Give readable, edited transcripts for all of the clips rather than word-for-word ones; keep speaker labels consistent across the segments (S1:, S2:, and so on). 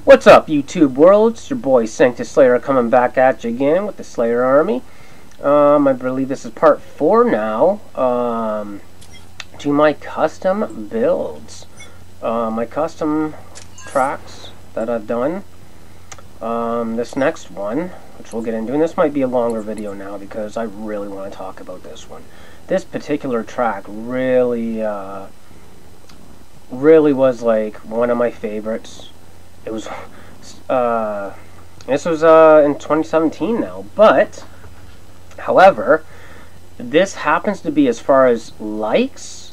S1: What's up, YouTube world? It's your boy Sanctus Slayer coming back at you again with the Slayer Army. I believe this is part 4 now. To my custom builds. My custom tracks that I've done. This next one, which we'll get into, and this might be a longer video now because I really want to talk about this one. This particular track really was like one of my favorites. It was, this was in 2017 now, but, however, this happens to be, as far as likes,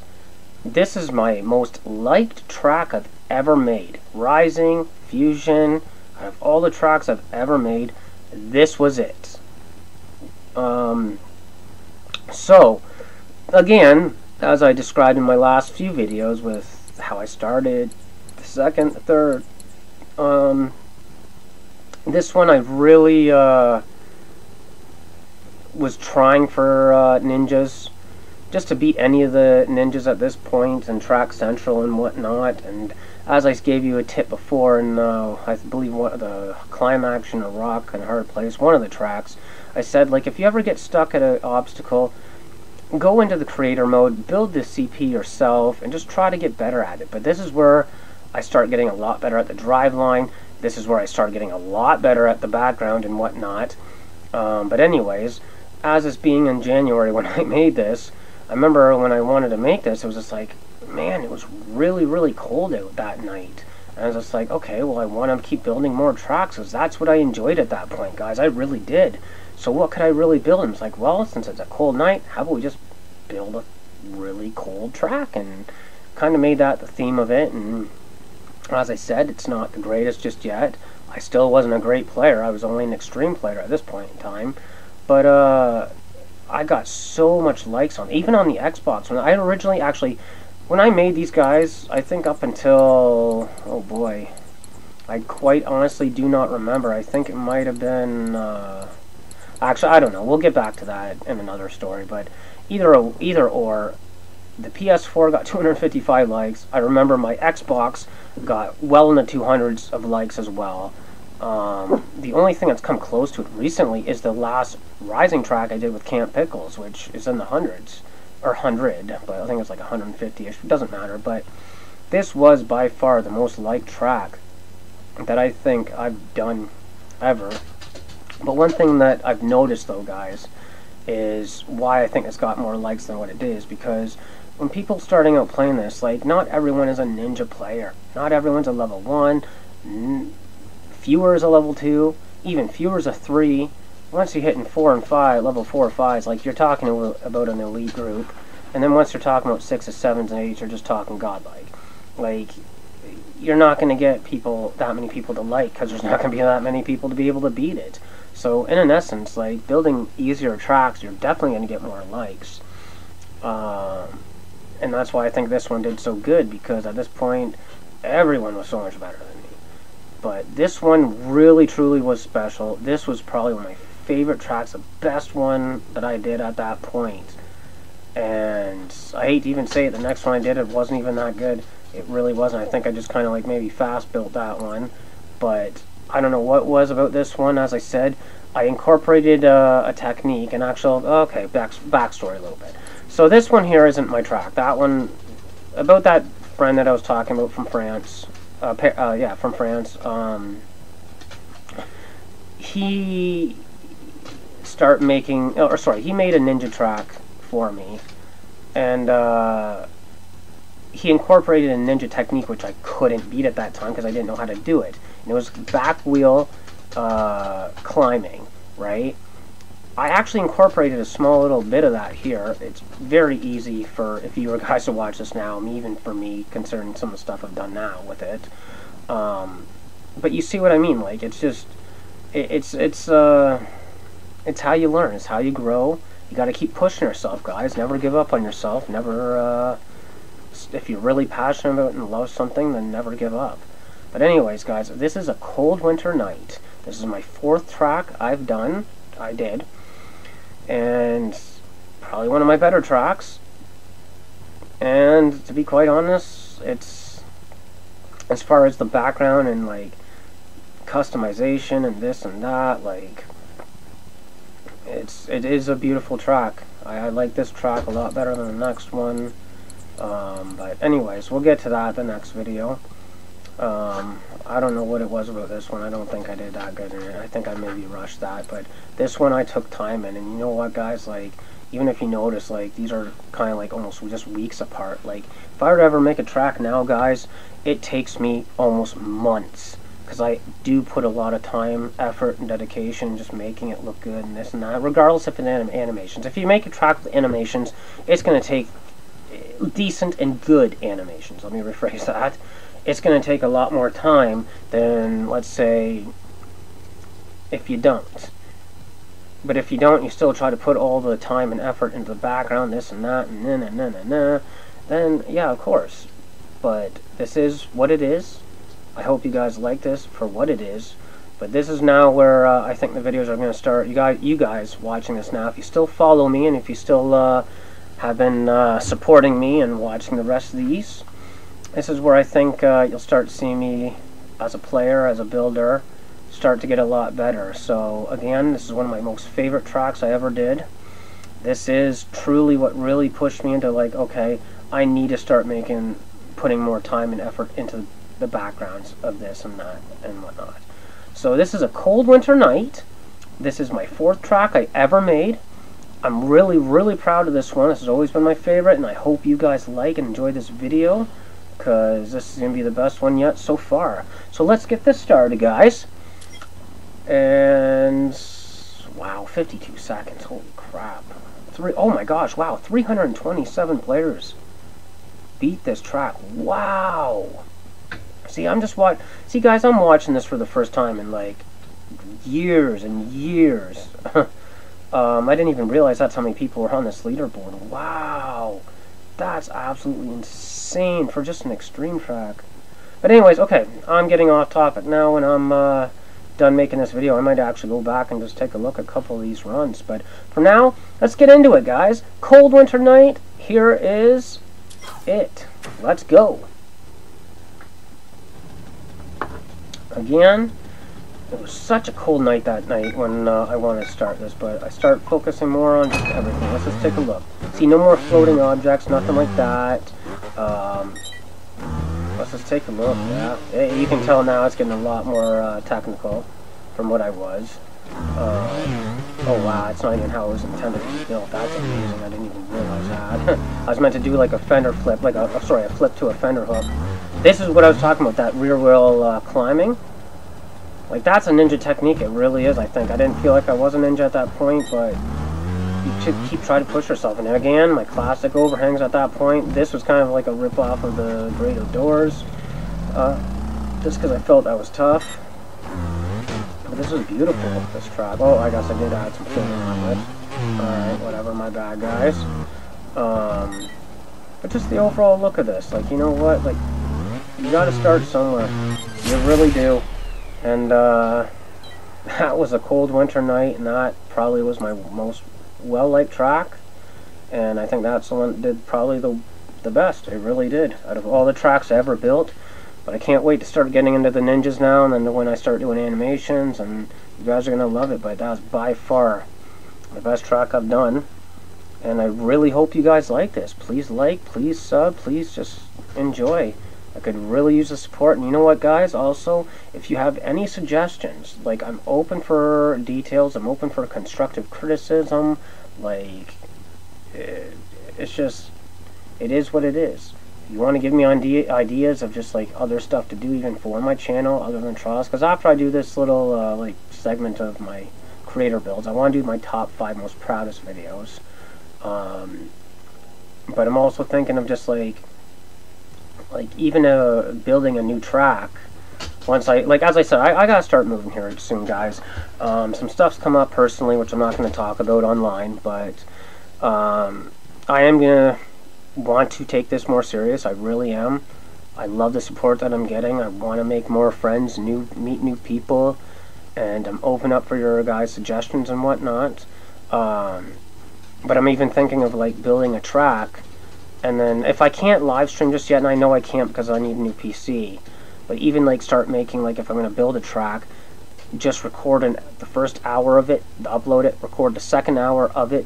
S1: this is my most liked track I've ever made. Rising, Fusion, out of all the tracks I've ever made, this was it. So, again, as I described in my last few videos with how I started, the second, the third, this one I really was trying for ninjas, just to beat any of the ninjas at this point, and Track Central and whatnot. And as I gave you a tip before, and I believe the Climax and a Rock and Hard Place, one of the tracks, I said, like, if you ever get stuck at an obstacle, go into the creator mode, build the CP yourself, and just try to get better at it. But this is where I start getting a lot better at the drive line. This is where I start getting a lot better at the background and whatnot. But anyways, as this being in January when I made this, I remember when I wanted to make this, it was just like, man, it was really, really cold out that night. And I was just like, okay, well, I want to keep building more tracks, because that's what I enjoyed at that point, guys. I really did. So what could I really build? And it's like, well, since it's a cold night, how about we just build a really cold track? And kind of made that the theme of it. And as I said, it's not the greatest just yet. I still wasn't a great player. I was only an extreme player at this point in time. But I got so much likes on, even on the Xbox. When I originally, actually, when I made these guys, I think up until, oh boy, I quite honestly do not remember. I think it might have been, actually, I don't know. We'll get back to that in another story. But either or, the PS4 got 255 likes. I remember my Xbox got well in the 200s of likes as well. The only thing that's come close to it recently is the last Rising track I did with Camp Pickles, which is in the hundreds, or 100, but I think it's like 150-ish. It doesn't matter, but this was by far the most liked track that I think I've done ever. But one thing that I've noticed, though, guys, is why I think it's got more likes than what it is, because when people starting out playing this, like, not everyone is a ninja player. Not everyone's a level 1. Fewer is a level 2. Even fewer is a 3. Once you're hitting 4 and 5, level 4 or 5s, like, you're talking about an elite group. And then once you're talking about 6s, 7s, and 8s, you're just talking godlike. Like, you're not going to get that many people to like, because there's not going to be that many people to be able to beat it. So, in an essence, like, building easier tracks, you're definitely going to get more likes. And that's why I think this one did so good, because at this point, everyone was so much better than me. But this one really, truly was special. This was probably one of my favorite tracks, the best one that I did at that point. And I hate to even say it, the next one I did, it wasn't even that good. It really wasn't. I think I just kind of like maybe fast built that one. But I don't know what it was about this one. As I said, I incorporated a technique, an actual, okay, backstory a little bit. So this one here isn't my track. That one, about that friend that I was talking about from France, yeah, from France, he he made a ninja track for me, and he incorporated a ninja technique which I couldn't beat at that time because I didn't know how to do it. And it was back wheel climbing, right? I actually incorporated a small little bit of that here. It's very easy for, if you were guys to watch this now, even for me, concerning some of the stuff I've done now with it. But you see what I mean? Like, it's just, it's how you learn. It's how you grow. You got to keep pushing yourself, guys. Never give up on yourself. Never, if you're really passionate about it and love something, then never give up. But anyways, guys, this is a cold winter night. This is my 4th track I did. And probably one of my better tracks. And to be quite honest, it's, as far as the background and like customization and this and that. Like, it is a beautiful track. I like this track a lot better than the next one. But anyways, we'll get to that in the next video. I don't know what it was about this one. I don't think I did that good in it. I think I maybe rushed that, but this one I took time in. And you know what, guys, like, even if you notice, like, these are kind of like almost just weeks apart. Like, if I were to ever make a track now, guys, it takes me almost months, because I do put a lot of time, effort, and dedication just making it look good and this and that, regardless if it's animations. If you make a track with animations, it's going to take decent and good animations. Let me rephrase that. It's going to take a lot more time than, let's say, if you don't. But if you don't, you still try to put all the time and effort into the background, this and that, and then yeah, of course. But this is what it is. I hope you guys like this for what it is. But this is now where I think the videos are going to start. You guys watching this now, if you still follow me and if you still have been supporting me and watching the rest of these, this is where I think you'll start seeing me as a player, as a builder, start to get a lot better. So again, this is one of my most favorite tracks I ever did. This is truly what really pushed me into, like, okay, I need to start putting more time and effort into the backgrounds of this and that and whatnot. So this is A Cold Winter Night. This is my 4th track I ever made. I'm really, really proud of this one. This has always been my favorite, and I hope you guys like and enjoy this video, because this is going to be the best one yet so far. So let's get this started, guys. And wow, 52 seconds. Holy crap. Oh my gosh, wow, 327 players beat this track. Wow. See, see, guys, I'm watching this for the first time in like years and years. I didn't even realize that's how many people were on this leaderboard. Wow. That's absolutely insane for just an extreme track. But anyways, okay, I'm getting off topic now. When I'm done making this video, I might actually go back and just take a look at a couple of these runs. But for now, let's get into it, guys. Cold Winter Night, here is it. Let's go. Again, it was such a cold night that night when I wanted to start this, but I start focusing more on just everything. Let's just take a look. See, no more floating objects, nothing like that. Let's just take a look. Yeah, you can tell now it's getting a lot more technical from what I was. Oh wow, it's not even how it was intended to be built. That's amazing. I didn't even realize that. I was meant to do like a fender flip, like a flip to a fender hook. This is what I was talking about, that rear wheel climbing. Like, that's a ninja technique, it really is, I think. I didn't feel like I was a ninja at that point, but you should keep trying to push yourself. And again, my classic overhangs at that point. This was kind of like a rip-off of the Great Outdoors, just because I felt that was tough. But this is beautiful, this track. Oh, I guess I did add some filming on it. Alright, whatever, my bad, guys. But just the overall look of this, like, you know what, like, you gotta start somewhere. You really do. And that was A Cold Winter Night, and that probably was my most well-liked track. And I think that's the one that did probably the best. It really did, out of all the tracks I ever built. But I can't wait to start getting into the ninjas now, and then when I start doing animations, and you guys are going to love it. But that was by far the best track I've done. And I really hope you guys like this. Please like, please sub, please just enjoy. I could really use the support. And you know what, guys? Also, if you have any suggestions, like, I'm open for details. I'm open for constructive criticism. Like, it's just, it is what it is. If you want to give me ideas of just, like, other stuff to do even for my channel other than Trials, because after I do this little, like, segment of my creator builds, I want to do my top 5 most proudest videos. But I'm also thinking of just, like even building a new track. Once as I said, I gotta start moving here soon, guys. Some stuff's come up personally, which I'm not going to talk about online, but I am gonna want to take this more serious. I really am. I love the support that I'm getting. I want to make more friends, meet new people, and I'm open up for your guys' suggestions and whatnot. But I'm even thinking of, like, building a track, and then if I can't live stream just yet, and I know I can't because I need a new PC, But even like start making, like if I'm going to build a track, just record the first hour of it, upload it, record the second hour of it,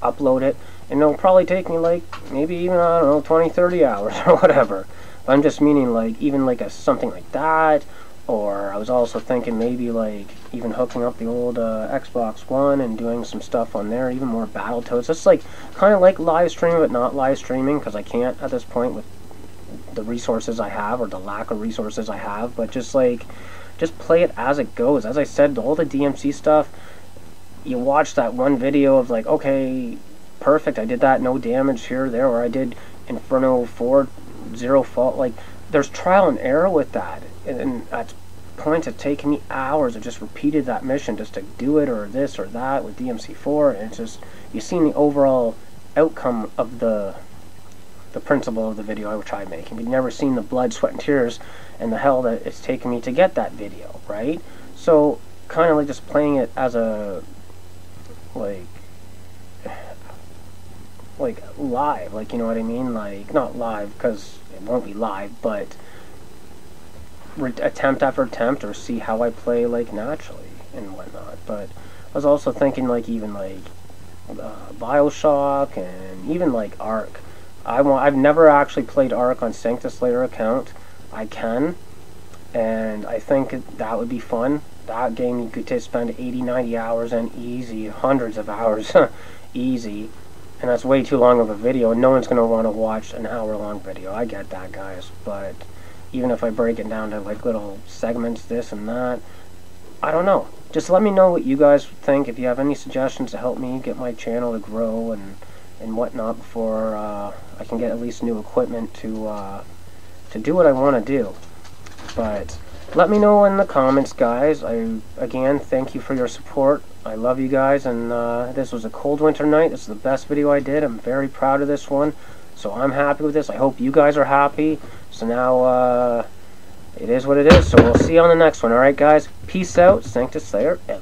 S1: upload it, and it'll probably take me like maybe even, I don't know, 20-30 hours or whatever. But I'm just meaning like even like something like that. Or I was also thinking maybe like even hooking up the old Xbox One and doing some stuff on there, even more Battletoads. It's like kind of like live streaming, but not live streaming, because I can't at this point with the resources I have, or the lack of resources I have. But just like, just play it as it goes. As I said, all the DMC stuff, you watch that one video of like, okay, perfect, I did that, no damage here or there, or I did Inferno 4, 0 fault. Like, there's trial and error with that, and at points it's taken me hours. I just repeated that mission just to do it, or this or that with DMC4, and it's just, you've seen the overall outcome of the principle of the video I tried making. You've never seen the blood, sweat, and tears and the hell that it's taken me to get that video, right? So kind of like just playing it as a like live, like, you know what I mean? Like, not live because it won't be live, but attempt after attempt, or see how I play like naturally and whatnot. But I was also thinking like even like Bioshock and even like Ark. I've never actually played Ark on Sanctus Slayer account. I can, and I think that would be fun. That game you could just spend 80-90 hours in easy, hundreds of hours easy, and that's way too long of a video, and no one's going to want to watch an hour-long video. I get that, guys, but even if I break it down to like little segments, this and that, I don't know. Just let me know what you guys think. If you have any suggestions to help me get my channel to grow and whatnot before I can get at least new equipment to do what I want to do. But let me know in the comments, guys. Again, thank you for your support. I love you guys, and this was a cold winter night. This is the best video I did. I'm very proud of this one, so I'm happy with this. I hope you guys are happy. So now it is what it is, so we'll see you on the next one. Alright, guys, peace out. Sanctus Slayer out.